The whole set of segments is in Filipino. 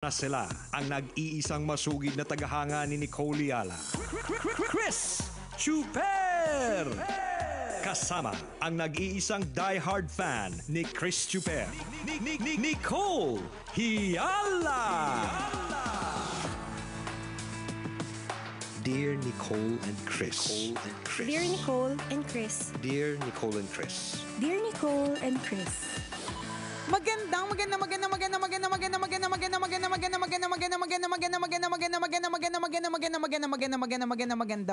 Na sila ang nag-iisang masugid na tagahanga ni Nicole Yala, Chris Chuper! Kasama ang nag-iisang die-hard fan ni Chris Chuper, Nicole Yala! Dear Nicole and Chris. Dear Nicole and Chris. Dear Nicole and Chris. Dear Nicole and Chris. Magandang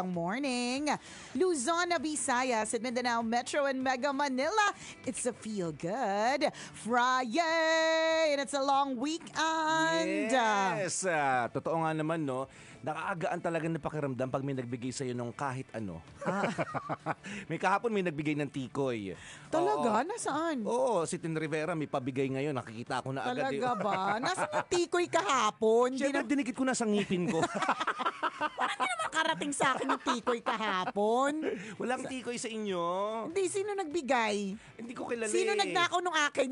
morning, Luzon, Visayas, at Mindanao Metro and Mega Manila. It's a feel good Friday and it's a long weekend. Yes, totoo nga naman, no. Nakaagaan talaga na pakiramdam pag may nagbigay sa'yo ng kahit ano. May kahapon may nagbigay ng tikoy. Talaga? Nasaan? Oo, si Tin Rivera may pabigay ngayon. Nakikita ko na agad. Talaga ba? Nasaan yung tikoy kahapon? Siyempre, dinikit ko na sa ngipin ko. Parang hindi naman karating sa akin yung tikoy kahapon. Walang tikoy sa inyo. Hindi, sino nagbigay? Hindi ko kilala. Sino nagnakaw nung akin?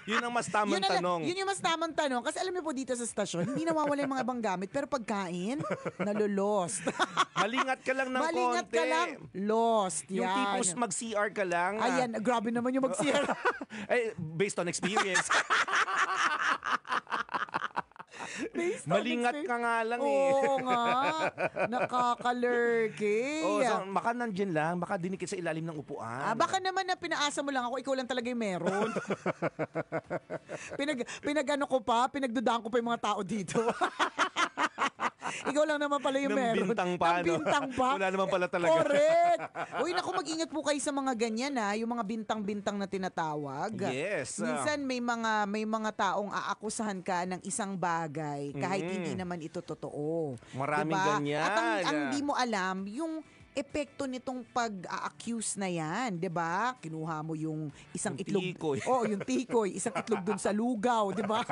Yun ang mas tamang tanong. Yun yung mas tamang tanong. Kasi alam niyo po dito sa stasyon, hindi nawawala yung mga ibang gamit, pero pagkain, nalulost. Malingat ka lang ng Malingat konti. ka lang, lost. Yung Yan. tipos mag-CR ka lang. Ayan, grabe naman yung mag-CR. Eh, based on experience. Malingat ka nga lang eh. Oo nga. Nakaka-lurky. Oh, so, baka nandyan lang, baka dinikit sa ilalim ng upuan. Baka naman na pinaasa mo lang ako, ikaw lang talaga yung meron. Pinag-ano ko pa, pinagdudahan ko pa yung mga tao dito. Ikaw lang naman pala yung meron. Bintang pa, no? Bintang pa. Wala naman pala talaga. Correct. Uy, naku, mag-ingat po kayo sa mga ganyan, ha? Yung mga bintang-bintang na tinatawag. Yes. Minsan may mga taong aakusahan ka ng isang bagay kahit hindi naman ito totoo. Maraming ganyan. At ang di mo alam, yung epekto nitong pag-a-accuse na yan, 'di ba? Kinuha mo yung isang itlog. Tikoy. Oh, yung tikoy, isang itlog dun sa lugaw, 'di ba?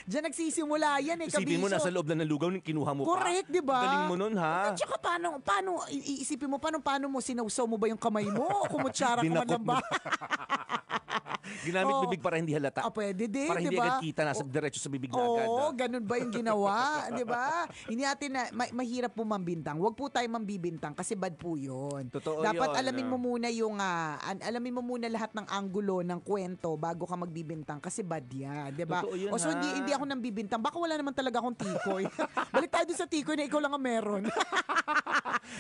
Diyan nagsisimula yan eh, Isipin mo, kabisyo. nasa loob na ng lugaw, kinuha mo Correct, pa. di ba? Galing mo nun, ha? At saka paano iisipin mo, paano mo sinawsaw mo ba yung kamay mo? O kumutsara ka man lang ba? Ginamit bibig para hindi halata. Pwede din, para hindi diba? agad kita, nasa diretso sa bibig na agad. Oo, ganun ba yung ginawa? Di ba? Hindi natin na, mahirap po mambintang. Huwag po tayo mambibintang kasi bad po yun. Totoo Dapat yun. alamin mo muna alamin mo muna lahat ng anggulo ng kwento bago ka magbibintang kasi bad yan. Di ba? Totoo yun, O so hindi ako nang bibintang. Baka wala naman talaga akong tikoy. Balik tayo dun sa tikoy na ikaw lang ang meron.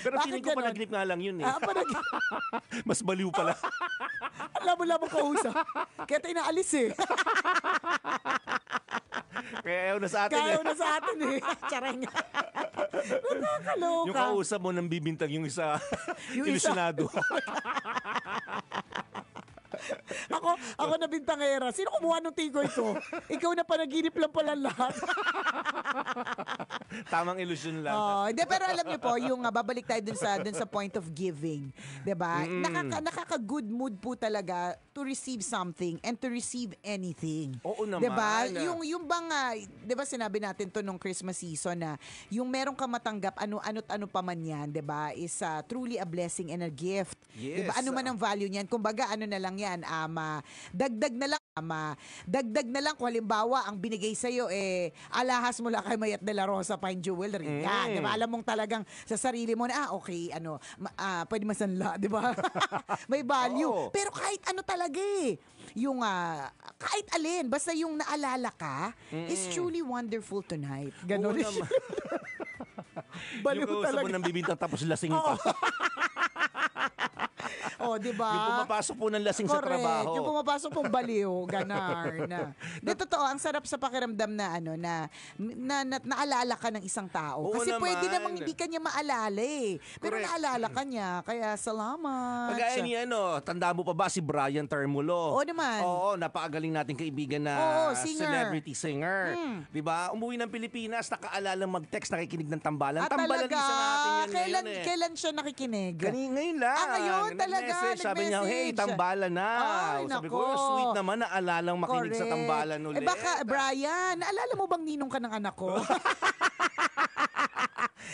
Pero Bakit feeling ko ganon? panaginip nga lang yun eh. Mas baliw pala. Alam mo lang ang kausap. Kaya tayo naalis eh. Kaya ayaw na sa atin Kaya eh. na sa atin eh. Chareng. Nakakaloka. Yung kausap mo nang bibintang yung isa Yung isa. ilusyonado. Ako na bintangera. Sino kumuha ng tikoy ko? Ikaw na panaginip lang pala lahat. Tamang ilusyon lang. Hindi, pero alam niyo po, yung babalik tayo dun sa point of giving. 'Di ba? Nakaka-good mood po talaga to receive something and to receive anything. Oo naman. 'Di ba? Yung bang 'di ba sinabi natin to nung Christmas season na yung meron ka matanggap ano pa man 'yan, 'di ba? Is truly a blessing and a gift. Yes. 'Di ba? Ano man ang value niyan? Kumbaga ano na lang 'yan, dagdag na lang kung halimbawa ang binigay sa iyo alahas mula kay Mayat de la Rosa Fine Jewelry. Yan, 'di ba? Alam mong talagang sa sarili mo na okay, pwede masanla, 'di ba? May value. Oo. Pero kahit ano talaga yung kahit alin, basta yung naalala ka is truly wonderful tonight. Ganon. Oo naman. Baliw yung kausap talaga. mo nang bibintang tapos lasing pa. Oh, 'di ba? Yung pumapasok po ng lasing sa Correct. trabaho. Yung pumapasok pong baliw, ganar na. Di totoo, ang sarap sa pakiramdam na naalala ka ng isang tao. Oo Kasi naman. pwede namang hindi ka niya maalala eh. Pero Correct. naalala ka niya, kaya salamat. Kagaya ni tanda mo pa ba si Brian Termulo? Oo naman. Oo, napakagaling nating kaibigan na Oo, singer. celebrity singer. 'Di ba? Umuwi ng Pilipinas, nakaalala mag-text, nakikinig ng tambalan. Ah, Tambalan talaga? isa natin yan ngayon eh. Kailan siya nakikinig? Ngayon lang. Ngayon talaga, Sabi niya, hey, nag-message. tambalan na. Ay, Sabi nako. ko, sweet naman, naalalang makinig sa Correct. tambalan ulit. Baka, Brian, naalala mo bang ninong ka ng anak ko?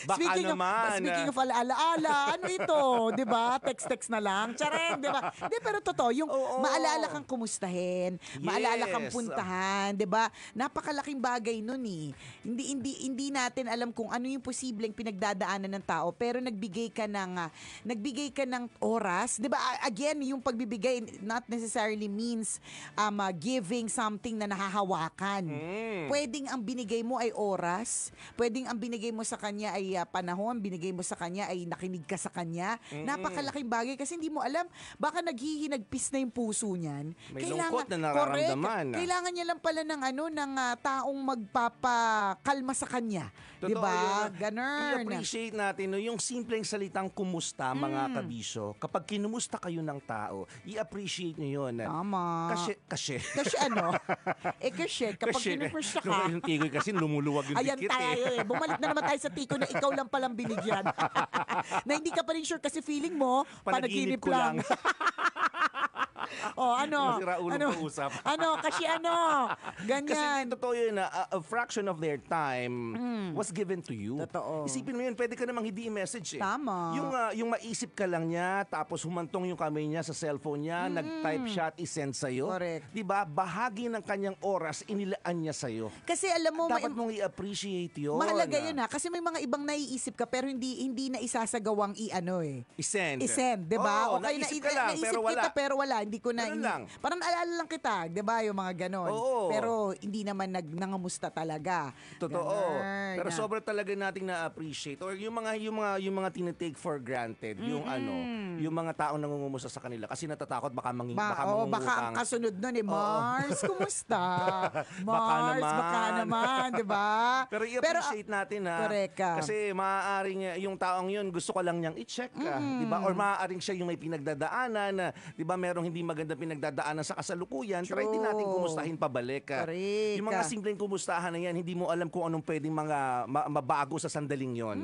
Baka naman. Speaking of alaala, ano ito? Di ba? Text-text na lang. Chareng, di ba? Di, pero totoo, yung maalala kang kumustahin, maalala kang puntahan, di ba? Napakalaking bagay nun eh. Hindi natin alam kung ano yung posibleng pinagdadaanan ng tao, pero nagbigay ka ng oras, di ba? Again, yung pagbibigay not necessarily means giving something na nahahawakan. Pwedeng ang binigay mo ay oras, pwedeng ang binigay mo sa kanya ay panahon, binigay mo sa kanya ay nakinig ka sa kanya. Napakalaking bagay kasi hindi mo alam, baka naghihinagpis na yung puso niyan. May lungkot na nararamdaman. Correct. Kailangan niya lang pala ng taong magpapakalma sa kanya. Di ba? Ganun. I-appreciate natin yung simpleng salitang kumusta, mga kabisyo. Kapag kinumusta kayo ng tao, i-appreciate nyo yun. Tama. Kasi ano? Kasi kapag kinumusta ka. Yung tikoy kasi lumuluwag yung Ayan dikit tayo eh. Bumalik na naman tayo sa tiko na ikaw lang palang binigyan. Na hindi ka pa rin sure kasi feeling mo, panaginip ko lang. Masira ulo pa usap. Kasi ganyan. Kasi totoo yun na a fraction of their time was given to you. Totoo. Isipin mo yun, pwede ka namang hindi i-message eh. Tama. Yung maisip ka lang niya, tapos humantong yung kamay niya sa cellphone niya, nag-type siya at isend sa'yo. Correct. Diba? Bahagi ng kanyang oras, inilaan niya sa'yo. Kasi alam mo, dapat mong i-appreciate yun. mahalaga yun kasi may mga ibang naiisip ka pero hindi na isasagawang i-send. di ba? Oo, Okay, naisip ka lang, pero wala. kita pero wala, hindi ko na. Ganun lang. Parang naalala lang kita, di ba? Yung mga ganon. Oo. Pero hindi naman nangamusta talaga. Totoo. Ganun. Pero sobra talaga nating na-appreciate or yung mga tinitake for granted, yung mga taong nangungumusta sa kanila kasi natatakot baka Baka ang mangungutang. kasunod nun Mars, kumusta? Baka Baka naman, di ba? Pero i-appreciate natin correct ka. Kasi maaaring yung taong yun gusto ko lang niyang i-check di ba? Or maaaring siya yung may pinagdadaanan, di ba? Merong hindi maganda pinagdadaanan sa kasalukuyan. True. Try din natin kumustahin pabalik. Correct. Yung mga simpleng kumustahan na yan, hindi mo alam kung anong pwedeng mabago sa sandaling yon.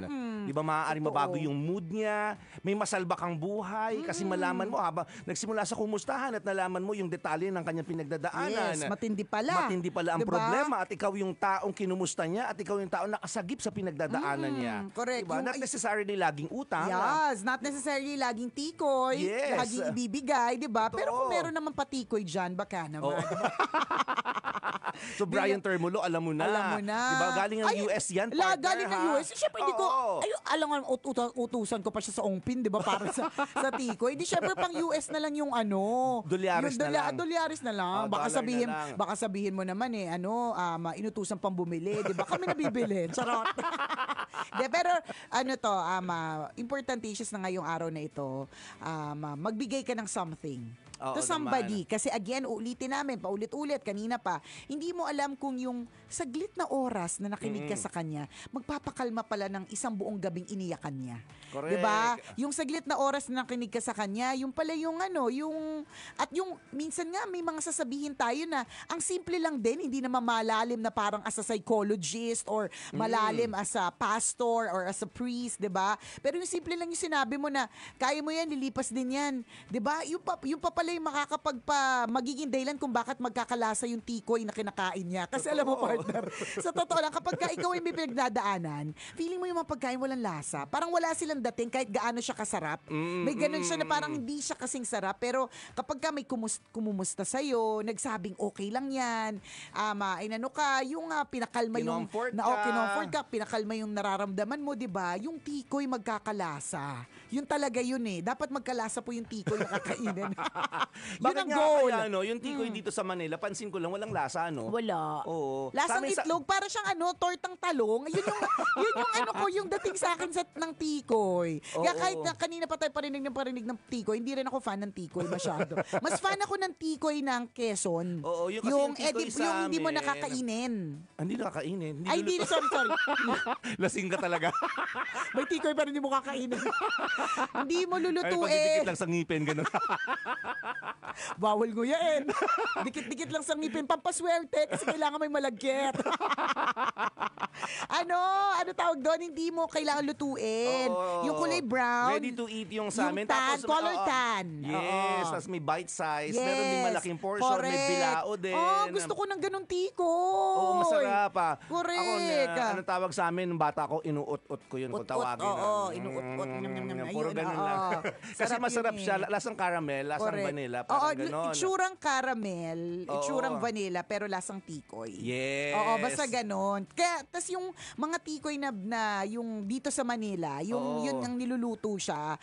Di ba? Maaaring mabago yung mood niya, may masalba kang buhay kasi malaman mo habang nagsimula sa kumustahan at nalaman mo yung detalye ng kanyang pinagdadaanan. Yes, matindi pala. Matindi pala ang Diba? problema at ikaw yung taong kinumusta niya at ikaw yung taong nakasagip sa pinagdadaanan niya. Correct. Diba? Not necessarily laging utang. Yes, not necessarily laging tikoy, Yes. laging ibibigay, di ba? Totoo. Pero kung meron naman patikoy dyan, baka naman. Diba? So Brian Termulo, alam mo na. Alam mo na. Diba? Galing ng US yan, partner. Galing ng US. Siyempre, hindi ko, Oo. alam nga, utusan ko pa siya sa Ongpin, di ba? Para sa tikoy. Hindi, siyempre, pang US na lang yung Dolyaris na lang. Dolyaris na lang. Dollar na lang. Baka sabihin mo naman inutusan pang bumili, di ba? Kami nabibili. Charot. Pero, importanticious na ngayong araw na ito, magbigay ka ng something. Oo To somebody. naman. Kasi again, ulitin namin, paulit-ulit, kanina pa, hindi mo alam kung yung saglit na oras na nakinig ka sa kanya, magpapakalma pala ng isang buong gabing iniyakan niya. Correct. Diba? Yung saglit na oras na nakinig ka sa kanya, yung pala yung at yung minsan nga may mga sasabihin tayo na ang simple lang din, hindi na mamalalim na parang as a psychologist or malalim as a pastor or as a priest, diba? Pero yung simple lang yung sinabi mo na kaya mo yan, lilipas din yan. Diba? Yung pa pala yung magiging dahilan kung bakit magkakalasa yung tikoy na kinakain niya. Kasi alam mo, partner, sa totoo lang, kapag ikaw ay may pinagdadaanan, feeling mo yung mga pagkain walang lasa. Parang wala silang dating kahit gaano siya kasarap. May ganun siya na parang hindi siya kasing sarap. Pero kapag ka may kumumusta sa'yo, nagsabing okay lang yan, yung pinakalma yung... Kinomfort ka, pinakalma yung nararamdaman mo, di ba? Yung tikoy magkakalasa. Yun talaga yun eh. Dapat magkalasa po yung tikoy na kakainin. Yun Bakit ang nga goal. kaya, yung tikoy dito sa Manila, pansin ko lang, walang lasa, Wala. Oo. Lasang Sa amin itlog, para siyang tortang talong. Yun yung yung dating sa akin ng tikoy. Kaya Oo. kahit na kanina pa tayo parinig ng tikoy, hindi rin ako fan ng tikoy masyado. Mas fan ako ng tikoy ng Quezon. Oo, yung kasi yung tikoy sa yung hindi mo amin. nakakainin. Hindi nakakainin. Ay, hindi, sorry. Lasing ka talaga. May tikoy pa rin hindi mo kakainin. Hindi mo Ay, lulutuin. pagdidikit lang sa ngipin, gano'n. Bawal nguyain. Dikit-dikit lang sa ngipin. Pampaswerte kasi kailangan may malagkit. ano tawag doon? Hindi mo kailangan lutuin. Oo. Yung kulay brown. Ready to eat yung sa amin. Yung tan, color tan. Yes, Oo. tapos may bite size. Yes, Meron din malaking portion, may correct. bilao din. Gusto ko ng ganung tiko. Oo, masarap. bata pa. Correct. Ako na, ano tawag sa amin, nung bata ko, inuut-ut ko yun kung Ut-ut, tawagin. oo, inuut-ut. Puro Ayun, ganun oo. lang. Kasi Sarap masarap yun siya. eh. Lasang caramel, lasang Correct. vanilla, Oo, parang ganon. itsurang caramel, Oo. itsurang vanilla, pero lasang tikoy. Yes. Oo, basta ganon. Kaya, tas yung mga tikoy na yung dito sa Manila, Oo. yun ang niluluto siya.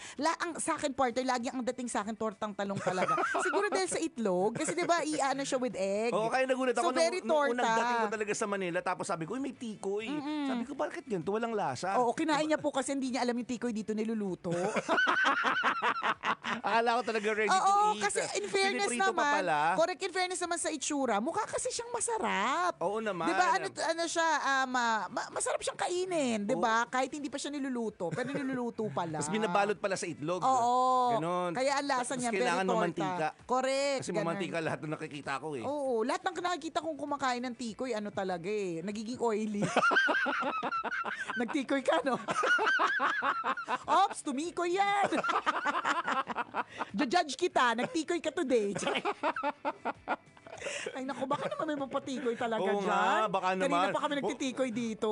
Sa akin, partner, lagi ang dating sa akin, tortang talong talaga. Siguro dahil sa itlog, kasi diba, i-ano siya with egg. Oo, kaya nagulat ako So, very nung unang torta. dating ko talaga sa Manila. Tapos sabi ko, uy, may tikoy. Sabi ko, bakit ganito? Walang lasa. Oo, kinain niya po kasi hindi niya alam yung tikoy dito niluluto. Akala ko talaga ready to Oo, eat. kasi in fairness Piniprito pa naman, pala. correct, in fairness naman sa itsura, mukha kasi siyang masarap. Oo naman. Diba, ano siya, masarap siyang kainin, diba? Kahit hindi pa siya niluluto, pero niluluto pala. Tapos binabalot pala sa itlog. Oo. Ganon. Kaya ang lasa Tapos niya, kailangan very torta. mamantika. Correct. Kasi ganun. mamantika lahat na nakikita ko eh. Oo, lahat ng nakikita kong kumakain ng tikoy, ano talaga eh, nagiging oily. Nagtikoy ka, no? Ops, tumikoy yan. Judge kita, nagtikoy ka today. Ay naku, baka naman may mapatikoy talaga Oo dyan. nga, baka Kanina naman. pa kami nagtitikoy dito.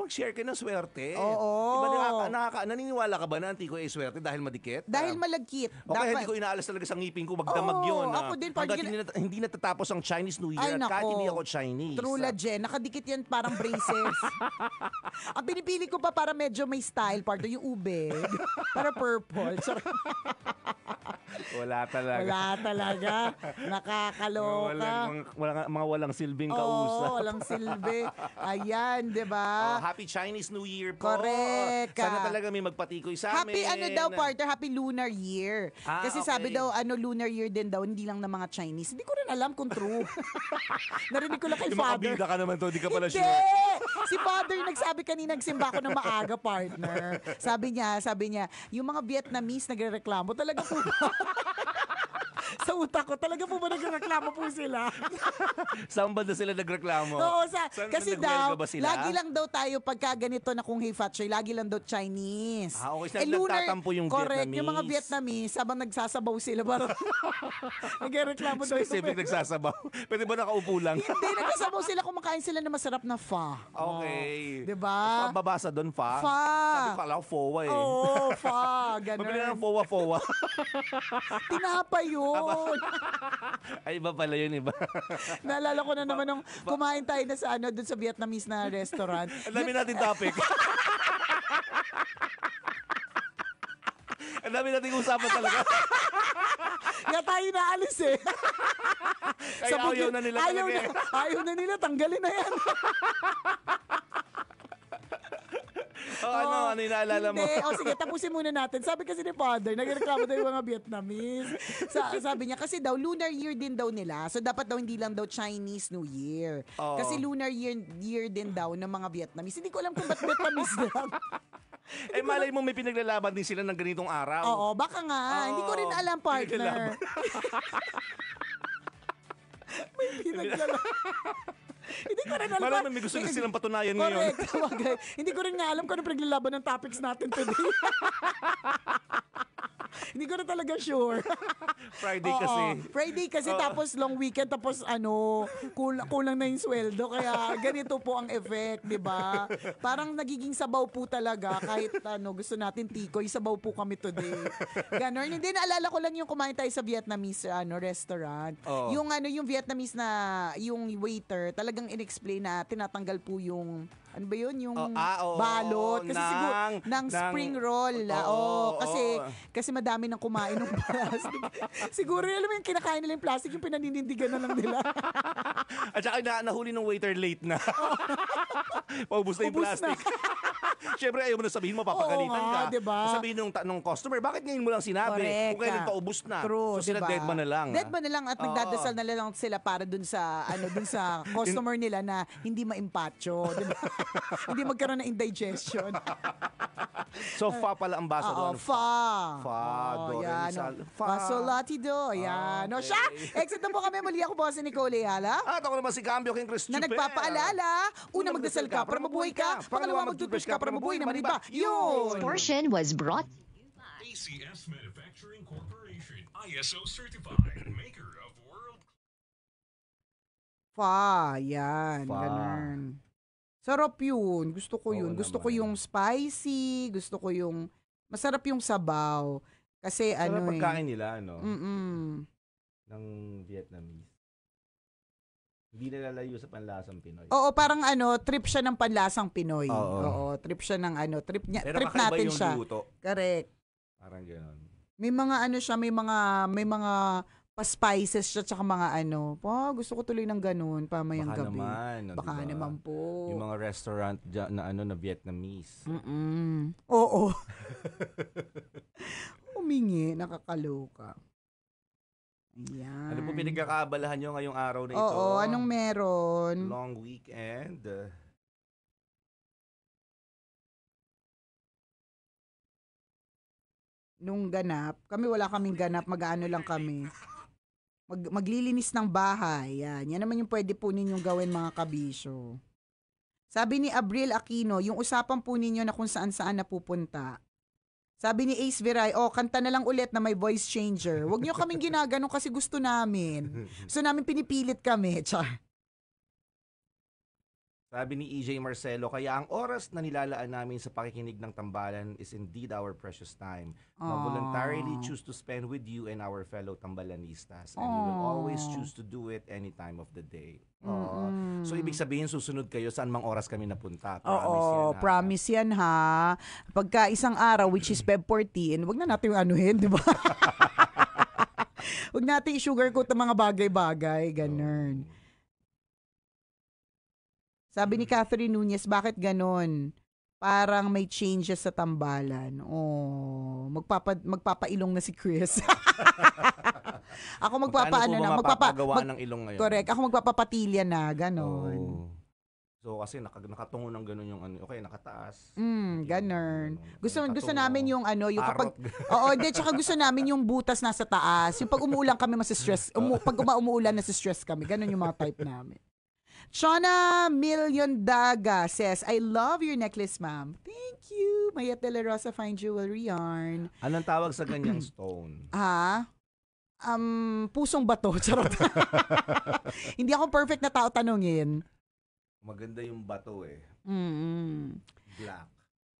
Mag-share ka ng swerte. Oo. Diba, naniniwala ka ba na ang tikoy ay swerte dahil madikit? Dahil malagkit. O kaya hindi ko inaalas talaga sa ngipin ko, magdamag Oo, yun. ako din, Hanggat parang hindi natatapos ang Chinese New Ay, Year at nako. kahit hindi ako Chinese. True la, Jen. Nakadikit yan parang braces. Ang pinipili ko pa para medyo may style, partner, yung ube. Para purple. Wala talaga. Wala talaga. Nakakaloka. Mga walang silbing Oo, kausap. walang silbi. Ayan, di ba? Happy Chinese New Year po. Correct. Sana talaga may magpatikoy sa amin. Happy ano daw, partner, happy Lunar Year. Ah, Kasi okay. sabi daw, Lunar Year din daw, hindi lang ng mga Chinese. Hindi ko rin alam kung true. Narinig ko lang kay Yung Father. makabida ka naman to, di ka pala Hindi! sure. Si Father nagsabi kanina, nagsimba ako ng maaga, partner. Sabi niya, yung mga Vietnamese nagrereklamo, talaga po ba? Sa utak ko, talaga po ba nagrereklamo po sila? Saan ba na sila nagreklamo? Oo, Saan kasi nagwelga daw, ba sila? lagi lang daw tayo pagka ganito na kung hey fat choy, lagi lang daw Chinese. Ah, okay. Nagtatampo yung correct, Vietnamese. yung mga Vietnamese, habang nagsasabaw sila, parang nagrereklamo daw. Specific nagsasabaw. Pwede ba nakaupo lang? Hindi, nagsasabaw sila, kumakain sila na masarap na pho. Okay. Diba? Babasa doon, fa? Fa. Sabi ko, kala ko, fowa eh. Oo, pho. Mabili na Ganun. ng fowa-fowa. Tinapa yun. Ay, iba pala yun, iba. Naalala ko na naman nung kumain tayo na sa doon sa Vietnamese na restaurant. Ang dami natin topic. Ang dami nating usapan talaga. Kaya tayo naalis eh. Kaya ayaw na nila ayaw talaga eh. Ayaw na nila, tanggalin na yan. Ano yung naalala mo? Hindi. Sige, tapusin muna natin. Sabi kasi ni Father, nagreklamo daw yung mga Vietnamese. Sabi niya, kasi daw, lunar year din daw nila. So, dapat daw hindi lang daw Chinese New Year. Oo. Kasi lunar year din daw ng mga Vietnamese. Hindi ko alam kung ba't Vietnamese lang. Malay mo may pinaglalaban din sila ng ganitong araw. Oo, baka nga. Oo. Hindi ko rin alam, partner. May pinaglalaban. Hindi ko rin alam. Malay mo may gusto na silang patunayan ngayon. Correct. Sabagay. Hindi ko rin nga alam kung ano pinaglalaban ng topics natin today. Hindi ko na talaga sure. Friday Oo, kasi. Friday kasi tapos long weekend tapos kulang na yung sweldo kaya ganito po ang effect, 'di ba? Parang nagiging sabaw po talaga kahit gusto natin tikoy, sabaw po kami today. Ganon. Hindi naalala ko lang yung kumain tayo sa Vietnamese restaurant. Oo. Yung Vietnamese na yung waiter talagang inexplain na tinatanggal po yung ano ba yun? Yung oo, balot. Kasi siguro, ng spring roll. Oo, Kasi madami nang kumain ng plastic. Siguro, alam mo yung kinakain nila yung plastic, yung pinaninindigan na lang nila. At saka nahuli ng waiter late na. Paubos na yung Ubus plastic. Siyempre, ayaw mo na sabihin mo, papagalitan Oo nga, ka. diba? Sabihin nung customer, bakit ngayon mo lang sinabi? Correct. Kung kailan paubos na. True, So sila diba? dead man na lang. Dead man na lang at nagdadasal na lang sila para dun sa customer nila na hindi maimpacho. Diba? Hindi magkaroon ng indigestion. So, fa pala ang baso doon. Fa. Do, re, Yan. mi, sol. Fasolatido. Yan. No, siya. Exit na po kami. Muli ako po si Nicole Ayala. At ako naman si Cambio King Chris Na Chuper. nagpapaalala, una magdasal ka para mabuhay ka, pangalawa mag-toothbrush ka para mabuhay naman iba. Yun! Portion was brought ACS Manufacturing Corporation, ISO certified, maker Yan. Pho. Ganun. Sarap yun. Gusto ko Oo yun. Gusto ko naman. yung spicy. Gusto ko yung... Masarap yung sabaw. Kasi Sarap ano pagkain nila, no? Mm-mm. Ng Vietnamese. Hindi nalalayo sa panlasang Pinoy. Oo, parang trip siya ng panlasang Pinoy. Oo. Oo, trip siya ng Pero trip kakaiba natin yung siya. luto. Correct. Parang gano'n. May mga siya, may mga pa-spices siya tsaka mga gusto ko tuloy ng ganun pamayang Baka gabi. naman. No, Baka diba? naman po. Yung mga restaurant na na Vietnamese. Oo. Humingi, nakakaloka. Ayan. Ano po pinagkakaabalahan nyo ngayong araw na ito? Oo, anong meron? Long weekend. Nung ganap, kami wala kaming ganap, mag-ano lang kami. Maglilinis ng bahay. Yan naman yung pwede po ninyong gawin mga kabisyo. Sabi ni Abril Aquino, yung usapan po ninyo na kung saan-saan napupunta. Sabi ni Ace Viray, kanta na lang ulit na may voice changer. Huwag nyo kaming ginaganon kasi gusto namin. Gusto namin pinipilit kami. Char. Sabi ni EJ Marcelo, kaya ang oras na nilalaan namin sa pakikinig ng tambalan is indeed our precious time. Voluntarily choose to spend with you and our fellow tambalanistas. And we will always choose to do it any time of the day. So, ibig sabihin, susunod kayo saan mang oras kami napunta. Promise yan ha. Pagka isang araw, which is Feb 14, wag na natin yung anuhin, di ba? Wag natin i-sugarcoat ang mga bagay-bagay. Ganun. Sabi ni Catherine Nunez, bakit ganon? Parang may changes sa tambalan. Magpapailong na si Chris. Ako magpapagawa ng ilong ngayon. Correct. Ako magpapapatilya na, ganon. So kasi nakatungo ng ganun yung okay, nakataas. Ganun. Gusto namin yung yung Parot. kapag tsaka gusto namin yung butas nasa taas. Yung pag umuulan kami masi-stress, pag umuulan nasi-stress kami. Ganun yung mga type namin. Chona Million Daga says, I love your necklace, ma'am. Thank you. Mayat de la Rosa Fine Jewelry Yarn. Anong tawag sa ganyang stone? Pusong bato. Charot. Hindi ako perfect na tao tanungin. Maganda yung bato eh. Black.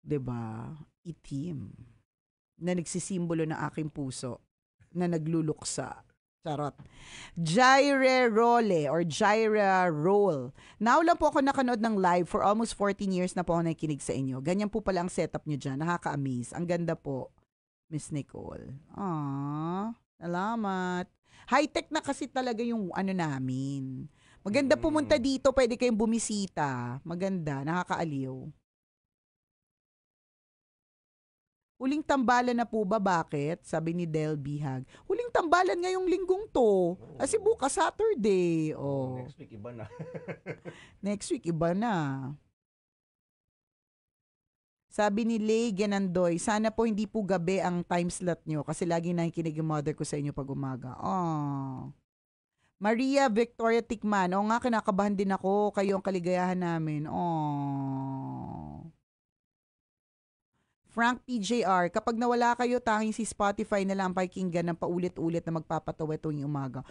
Diba? Itim. Na nagsisimbolo ng aking puso. Na nagluluksa. Charot. Jaira Role or Jaira Roll. Now lang po ako nakanood ng live for almost 14 years na po ako nakikinig sa inyo. Ganyan po pala ang setup nyo dyan. Nakaka-amaze. Ang ganda po, Miss Nicole. Salamat. High-tech na kasi talaga yung namin. Maganda pumunta dito. Pwede kayong bumisita. Maganda. Nakakaaliw. Huling tambalan na po ba? Bakit? Sabi ni Del Bihag. Huling tambalan ngayong linggong to. Kasi bukas Saturday. Next week iba na. Next week iba na. Sabi ni Lay Genandoy, sana po hindi po gabi ang time slot nyo kasi lagi nakikinig yung mother ko sa inyo pag umaga. Maria Victoria Tikman, nga, kinakabahan din ako. Kayo ang kaligayahan namin. Frank PJR, kapag nawala kayo, tanging si Spotify na lang ang pakinggan ng paulit-ulit na magpapatawa tuwing umaga.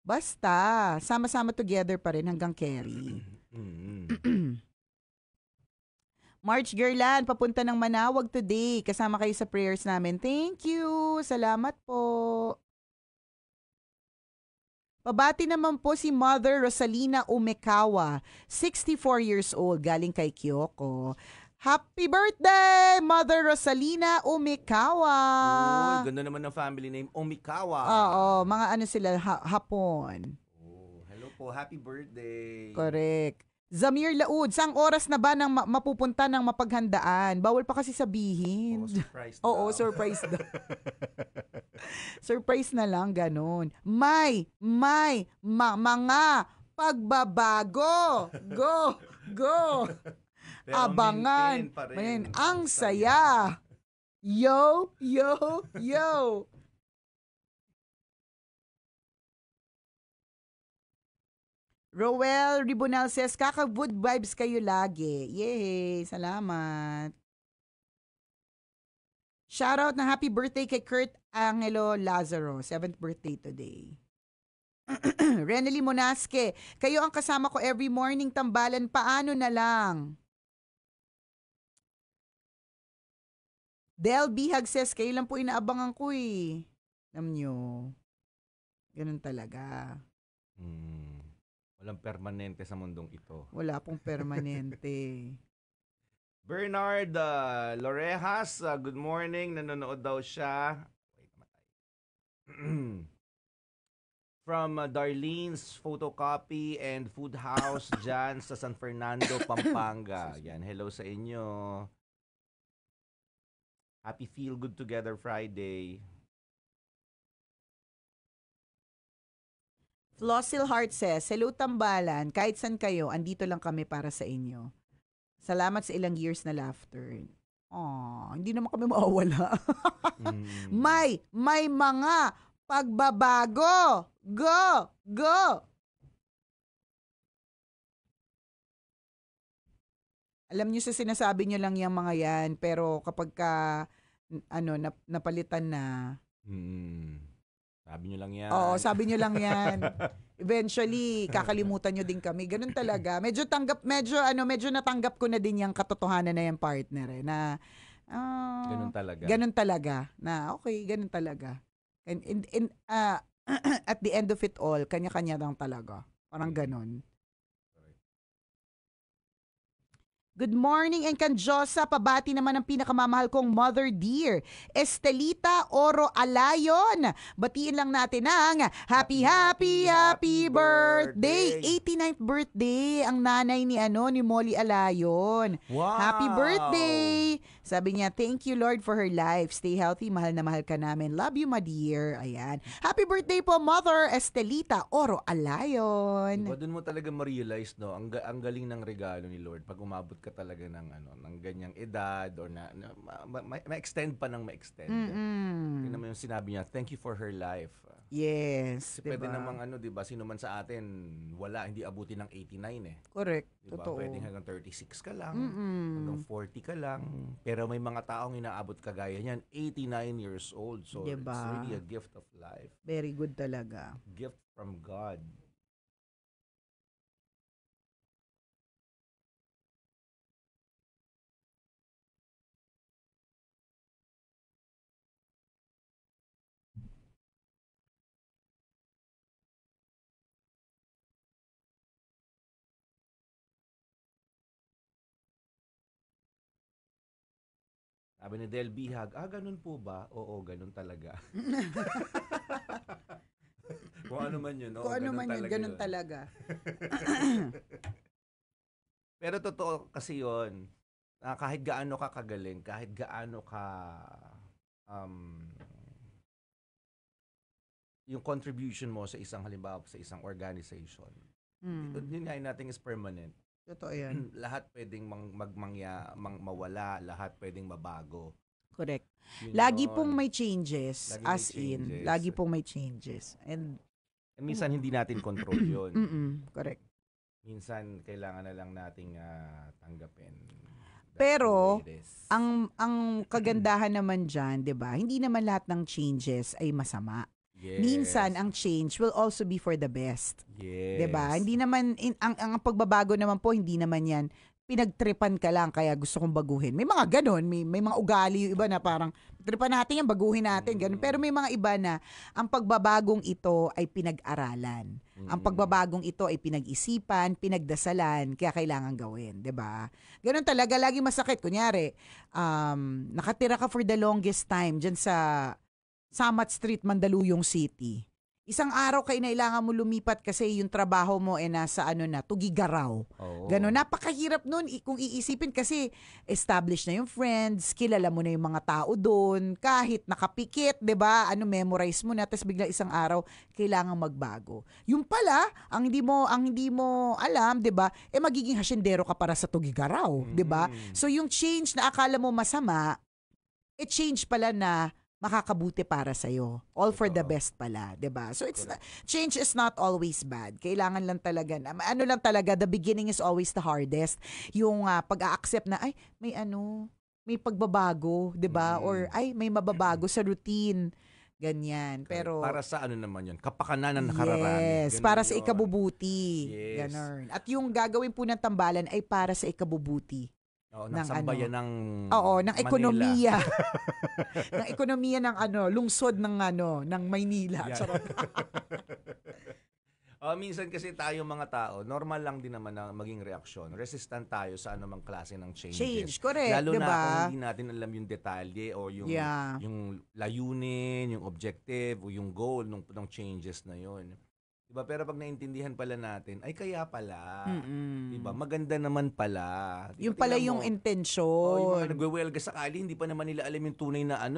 Basta, sama-sama together pa rin hanggang Kerry. March Gerland, papunta ng Manawag today. Kasama kayo sa prayers namin. Thank you. Salamat po. Pabati naman po si Mother Rosalina Umekawa, 64 years old, galing kay Kyoko. Happy birthday, Mother Rosalina Umekawa! Ganda naman ng family name, Umikawa. Mga sila, Hapon. Hello po, happy birthday. Correct. Zamir Laud, saang oras na ba nang mapupunta ng mapaghandaan? Bawal pa kasi sabihin. Surprise Oo, surprise daw. Surprise na lang, ganun. Mga pagbabago. Go! Pero Abangan. pa rin. Ang saya. Yo! Roel Ribonal says, kaka-good vibes kayo lagi. Yay! Salamat. Shoutout na happy birthday kay Kurt Angelo Lazaro. 7th birthday today. Renely Monasque, kayo ang kasama ko every morning tambalan, paano na lang? Del Bihag says, kayo lang po inaabangan ko eh. Alam nyo, ganun talaga. Walang permanente sa mundong ito. Wala pong permanente. Bernard Lorejas, good morning. Nanonood daw siya. Wait, namatay. From Darlene's Photocopy and Food House dyan sa San Fernando, Pampanga. Yan, hello sa inyo. Happy Feel Good Together Friday. Flossil Heart says, hello tambalan, kahit san kayo, andito lang kami para sa inyo. Salamat sa ilang years na laughter. Hindi naman kami mawawala. May mga pagbabago. Go! Alam niyo sa sinasabi niyo lang yung mga yan, pero kapag napalitan na. Sabi niyo lang yan. Oo, sabi niyo lang yan. Eventually, kakalimutan niyo din kami. Ganun talaga. Medyo natanggap ko na din yung katotohanan na yung partner eh, na ganun talaga. Ganun talaga. Na okay, ganun talaga. And at the end of it all, kanya-kanya lang talaga. Parang ganun. Good morning, Encanjosa. Pabati naman ang pinakamamahal kong mother dear, Estelita Oro Alayon. Batiin lang natin ang happy birthday. 89th birthday ang nanay ni Molly Alayon. Wow! Happy birthday! Sabi niya, thank you Lord for her life. Stay healthy, mahal na mahal ka namin. Love you, my dear. Ayan. Happy birthday po, Mother Estelita Oro Alayon. Diba, doon mo talaga ma-realize, no? Ang galing ng regalo ni Lord pag umabot ka talaga ng ganyang edad or ma-extend pa ng ma-extend. Yun naman yung sinabi niya, thank you for her life. Yes. Kasi pwede namang diba, sino man sa atin, hindi abutin ng 89 eh. Correct. Diba? Totoo. Pwede hanggang 36 ka lang, hanggang 40 ka lang. Pero may mga taong inaabot kagaya niyan, 89 years old. So diba? It's really a gift of life. Very good talaga. Gift from God. Sabi ni Del Bihag, ganun po ba? Oo, ganun talaga. Kung ano man yun, Kung ano man yun, ganun talaga. Pero totoo kasi yun, kahit gaano ka kagaling, kahit gaano ka yung contribution mo sa isang halimbawa, sa isang organization, yun nga natin is permanent. Totoo yan. Lahat pwedeng mawala, lahat pwedeng mabago. Correct. Yun Lagi yun. pong may changes. Lagi may As in, changes. lagi pong may changes. And minsan hindi natin control yun. correct. Minsan kailangan na lang nating tanggapin. That's Pero, the way it is. ang kagandahan naman dyan, 'di ba? Hindi naman lahat ng changes ay masama. Yes. Minsan ang change will also be for the best. Yes. 'Di ba? Hindi naman ang pagbabago naman po, hindi naman 'yan pinagtripan ka lang kaya gusto kong baguhin. May mga ganun, may mga ugali yung iba na parang tripan natin yan, baguhin natin, ganun. Pero may mga iba na ang pagbabagong ito ay pinag-aralan. Ang pagbabagong ito ay pinag-isipan, pinagdasalan, kaya kailangan gawin, 'di ba? Ganun talaga, lagi masakit. Kunyari, nakatira ka for the longest time diyan sa Samat Street, Mandaluyong City. Isang araw kailangan mo lumipat kasi yung trabaho mo nasa Tugigaraw. Oo. Ganon, napakahirap nun kung iisipin kasi established na yung friends, kilala mo na yung mga tao doon, kahit nakapikit, 'di ba? Memorize mo na, tapos bigla isang araw kailangan magbago. Yung pala, ang hindi mo alam, 'di ba? Magiging hasyendero ka para sa Tugigaraw, 'di ba? So yung change na akala mo masama, change pala na makakabuti para sa'yo. All for the best pala, 'di ba? So change is not always bad. Kailangan lang talaga, the beginning is always the hardest. Yung pag-a-accept na, may pagbabago, 'di ba? Or may mababago sa routine. Ganyan. Pero para sa ano naman yun? Kapakanan ng nakararami. yes, Ganun para sa yun. ikabubuti. Yes. Ganon. At yung gagawin po ng tambalan ay para sa ikabubuti. Oo, ng ng sambayan ng Oo, ng Manila. ekonomiya. ng ekonomiya ng lungsod ng ng Maynila. Yeah. Charot. Minsan kasi tayo mga tao, normal lang din naman na maging reaksyon. Resistant tayo sa anumang klase ng changes. Change, correct, Lalo na diba? kung hindi natin alam yung detalye o yung Yeah. yung layunin, yung objective o yung goal ng changes na yun. Diba? Pero pag naintindihan pala natin, ay kaya pala. Diba? Maganda naman pala. Diba? Yung pala Tingnan yung mo, yung intensyon. mga nagwewelga sakali, hindi pa naman nila alam yung tunay na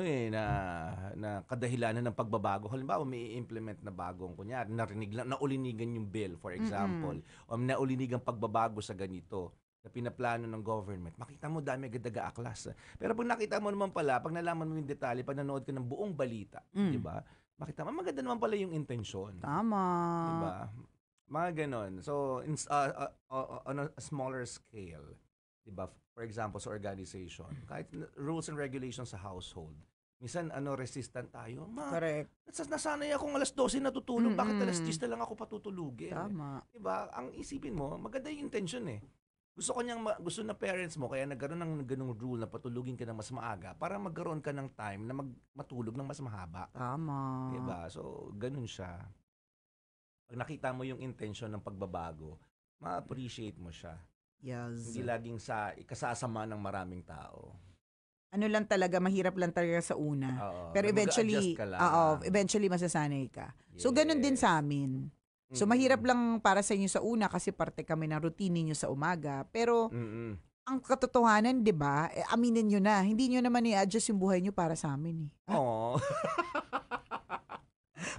na kadahilanan ng pagbabago. Halimbawa, may i-implement na bagong, kunyari, naulinigan yung bill, for example, o naulinigan pagbabago sa ganito na pinaplano ng government. Makita mo, dami agad aklas. Pero pag nakita mo naman pala, pag nalaman mo yung detalye, pag nanood ka ng buong balita, di ba? Makita mo, maganda naman pala yung intensyon. Tama. Diba? Mga ganon. So, on a smaller scale, diba? For example, sa organization, kahit rules and regulations sa household, minsan, resistant tayo. Correct. Nasanay akong alas 12 natutulog, bakit alas 10 na lang ako patutulugin? Tama. Diba? Ang isipin mo, maganda yung intention eh. Gusto na parents mo, kaya nagkaroon ng ganung rule na patulugin ka ng mas maaga para magkaroon ka ng time na matulog ng mas mahaba. Tama. Diba? So, ganun siya. Pag nakita mo yung intention ng pagbabago, ma-appreciate mo siya. Yes. Hindi laging ikasasama ng maraming tao. Ano lang talaga, mahirap lang talaga sa una. Oo. Pero eventually, Mag-a-adjust ka lang. eventually masasanay ka. So, ganun din Yes. sa amin. So, mahirap lang para sa inyo sa una kasi parte kami ng routine niyo sa umaga. Pero, ang katotohanan, di ba, aminin nyo na, hindi nyo naman i-adjust yung buhay nyo para sa amin eh. Oo.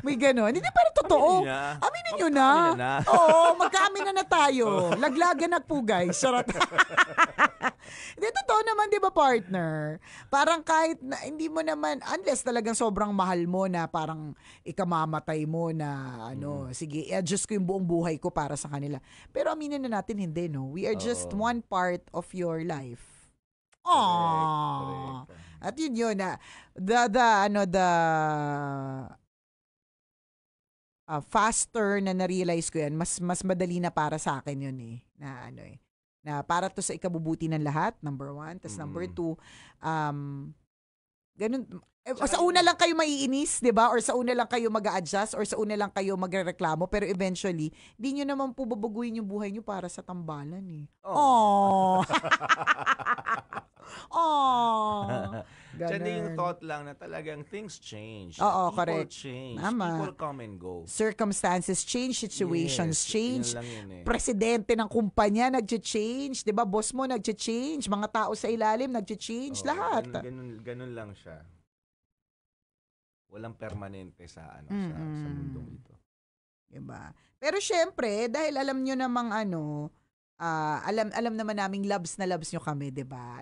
May gano'n. Hindi, pero totoo. Aminin nyo na. Oo, magkaamin na tayo. Laglagan na po, guys. Charot. Hindi, totoo naman, di ba, partner? Parang kahit na, hindi mo naman, unless talagang sobrang mahal mo na parang ikamamatay mo na, sige, i-adjust ko yung buong buhay ko para sa kanila. Pero aminin na natin, hindi, no? We are just one part of your life. Aww. Correct. At yun na, faster na na-realize ko yan, mas madali na para sa akin yun eh. Na para to sa ikabubuti ng lahat, number 1. Tapos number 2, ganun, sa una lang kayo maiinis, di ba? Or sa una lang kayo mag-a-adjust, or sa una lang kayo magrereklamo, pero eventually, di nyo naman po babaguhin yung buhay nyo para sa tambalan eh. Oh. Oh. Diyan din yung thought lang na talagang things change. Oo, People correct. change. Tama. People come and go. Circumstances change, situations Yes, change. yun lang yun eh. Presidente ng kumpanya nagche-change, 'di ba? Boss mo nagche-change, mga tao sa ilalim nagche-change, Oo, lahat. Ganun lang siya. Walang permanente sa sa mundong ito. 'Di ba? Pero syempre, dahil alam niyo namang alam naman naming loves na loves nyo kami, 'di ba?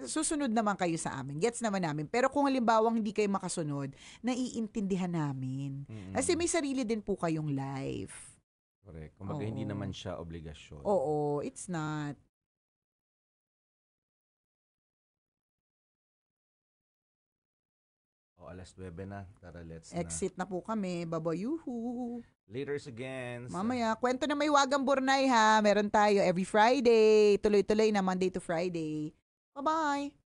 Susunod naman kayo sa amin. Gets naman namin. Pero kung halimbawa hindi kayo makasunod, naiintindihan namin. Kasi may sarili din po kayong life. Correct. Kumbaga hindi naman siya obligasyon. Oo, it's not. Alas 9 na. Tara, let's Exit na po kami. Babayuhu. Laters again. Mamaya, kwento na may wagang Burnay ha. Meron tayo every Friday. Tuloy-tuloy na Monday to Friday. Bye-bye.